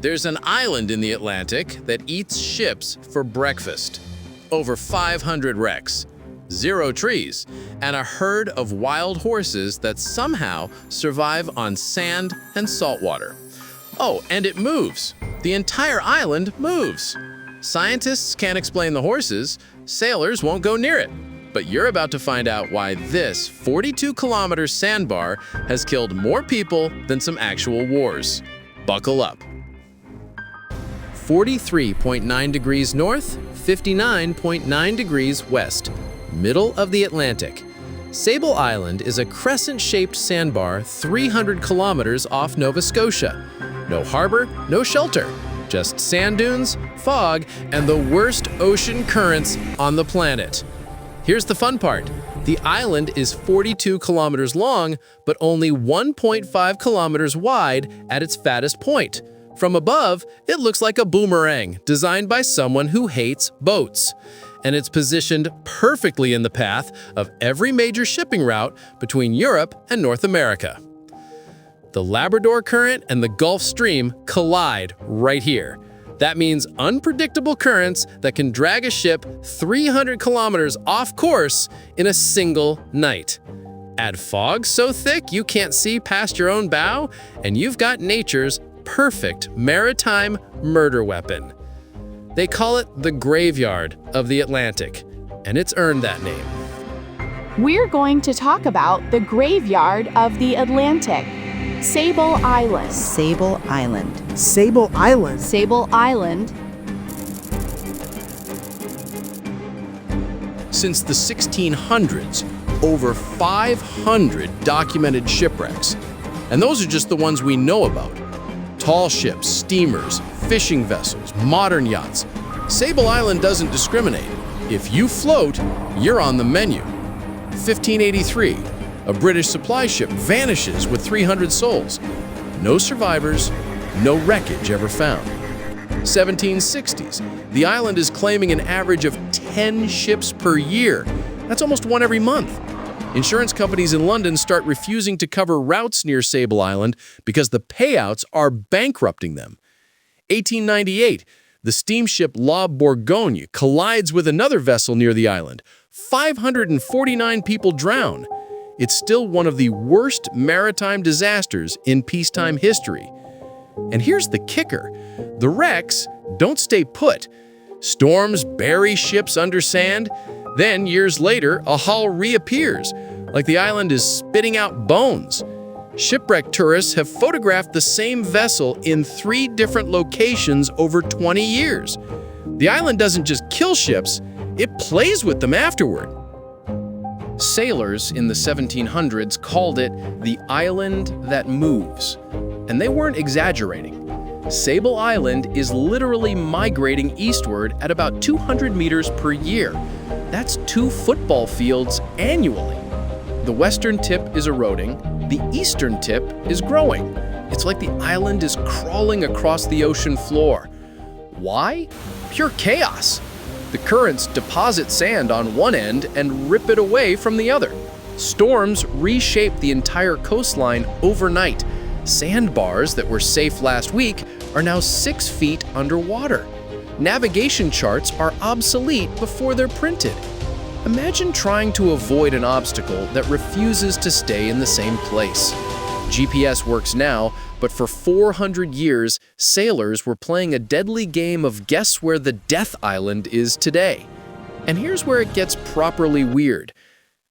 There's an island in the Atlantic that eats ships for breakfast. Over 500 wrecks, 0 trees, and a herd of wild horses that somehow survive on sand and salt water. Oh, and it moves. The entire island moves. Scientists can't explain the horses, sailors won't go near it. But you're about to find out why this 42-kilometer sandbar has killed more people than some actual wars. Buckle up. 43.9 degrees north, 59.9 degrees west, middle of the Atlantic. Sable Island is a crescent-shaped sandbar 300 kilometers off Nova Scotia. No harbor, no shelter, just sand dunes, fog, and the worst ocean currents on the planet. Here's the fun part. The island is 42 kilometers long, but only 1.5 kilometers wide at its fattest point. From above, it looks like a boomerang designed by someone who hates boats. And it's positioned perfectly in the path of every major shipping route between Europe and North America. The Labrador Current and the Gulf Stream collide right here. That means unpredictable currents that can drag a ship 300 kilometers off course in a single night. Add fog so thick you can't see past your own bow, and you've got nature's perfect maritime murder weapon. They call it the graveyard of the Atlantic, and it's earned that name. We're going to talk about the graveyard of the Atlantic. Sable Island. Sable Island. Sable Island. Sable Island. Since the 1600s, over 500 documented shipwrecks. And those are just the ones we know about. Tall ships, steamers, fishing vessels, modern yachts. Sable Island doesn't discriminate. If you float, you're on the menu. 1583, a British supply ship vanishes with 300 souls. No survivors, no wreckage ever found. 1760s, the island is claiming an average of 10 ships per year. That's almost one every month. Insurance companies in London start refusing to cover routes near Sable Island because the payouts are bankrupting them. 1898, the steamship La Bourgogne collides with another vessel near the island. 549 people drown. It's still one of the worst maritime disasters in peacetime history. And here's the kicker. The wrecks don't stay put. Storms bury ships under sand. Then, years later, a hull reappears, like the island is spitting out bones. Shipwreck tourists have photographed the same vessel in 3 different locations over 20 years. The island doesn't just kill ships, it plays with them afterward. Sailors in the 1700s called it the island that moves. And they weren't exaggerating. Sable Island is literally migrating eastward at about 200 meters per year. That's 2 football fields annually. The western tip is eroding, the eastern tip is growing. It's like the island is crawling across the ocean floor. Why? Pure chaos. The currents deposit sand on one end and rip it away from the other. Storms reshape the entire coastline overnight. Sandbars that were safe last week are now 6 feet underwater. Navigation charts are obsolete before they're printed. Imagine trying to avoid an obstacle that refuses to stay in the same place. GPS works now, but for 400 years, sailors were playing a deadly game of guess where the Death Island is today. And here's where it gets properly weird.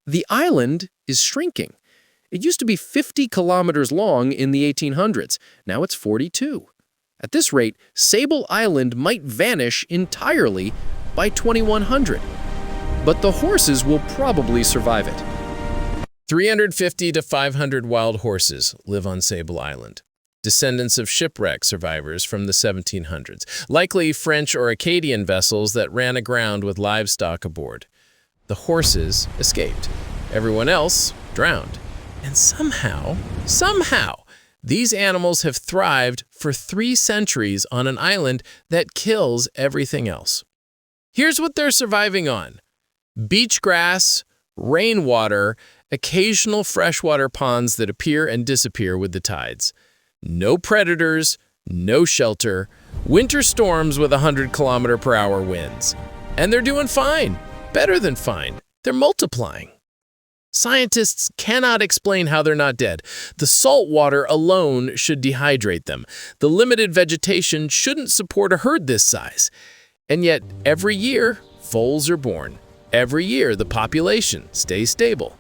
The island is shrinking. It used to be 50 kilometers long in the 1800s. Now it's 42. At this rate, Sable Island might vanish entirely by 2100. But the horses will probably survive it. 350 to 500 wild horses live on Sable Island. Descendants of shipwreck survivors from the 1700s, likely French or Acadian vessels that ran aground with livestock aboard. The horses escaped. Everyone else drowned. And somehow, these animals have thrived for 3 centuries on an island that kills everything else. Here's what they're surviving on: beach grass, rainwater, occasional freshwater ponds that appear and disappear with the tides. No predators, no shelter, winter storms with 100-kilometer-per-hour winds. And they're doing fine, better than fine. They're multiplying. Scientists cannot explain how they're not dead. The salt water alone should dehydrate them. The limited vegetation shouldn't support a herd this size. And yet, every year, foals are born. Every year, the population stays stable.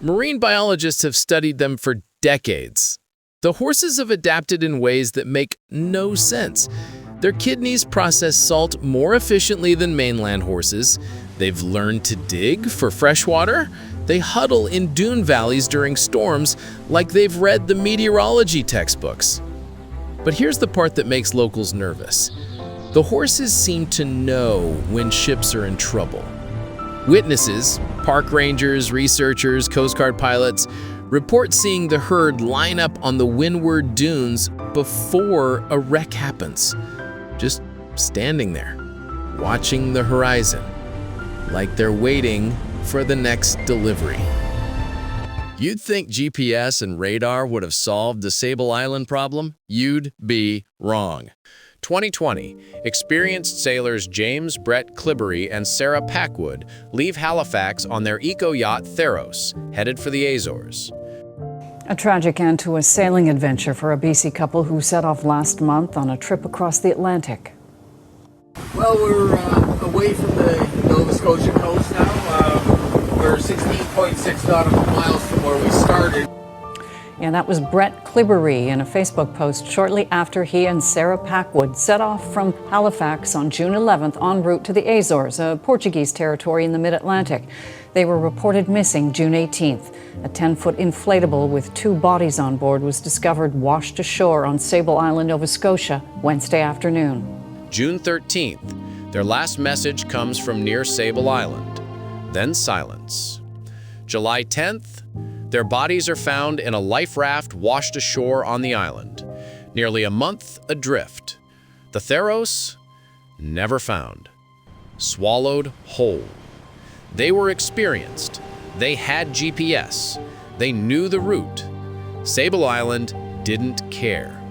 Marine biologists have studied them for decades. The horses have adapted in ways that make no sense. Their kidneys process salt more efficiently than mainland horses. They've learned to dig for fresh water. They huddle in dune valleys during storms like they've read the meteorology textbooks. But here's the part that makes locals nervous. The horses seem to know when ships are in trouble. Witnesses, park rangers, researchers, Coast Guard pilots, report seeing the herd line up on the windward dunes before a wreck happens. Just standing there, watching the horizon, like they're waiting for the next delivery. You'd think GPS and radar would have solved the Sable Island problem? You'd be wrong. 2020, experienced sailors James Brett Clibbery and Sarah Packwood leave Halifax on their eco-yacht Theros, headed for the Azores. A tragic end to a sailing adventure for a BC couple who set off last month on a trip across the Atlantic. Well, we're away from the Nova Scotia coast now. We're 16.6 nautical miles from where we started. And that was Brett Clibbery in a Facebook post shortly after he and Sarah Packwood set off from Halifax on June 11th en route to the Azores, a Portuguese territory in the mid-Atlantic. They were reported missing June 18th. A 10-foot inflatable with 2 bodies on board was discovered washed ashore on Sable Island, Nova Scotia, Wednesday afternoon. June 13th, their last message comes from near Sable Island. Then silence. July 10th, their bodies are found in a life raft washed ashore on the island. Nearly a month adrift. The Theros, never found. Swallowed whole. They were experienced. They had GPS. They knew the route. Sable Island didn't care.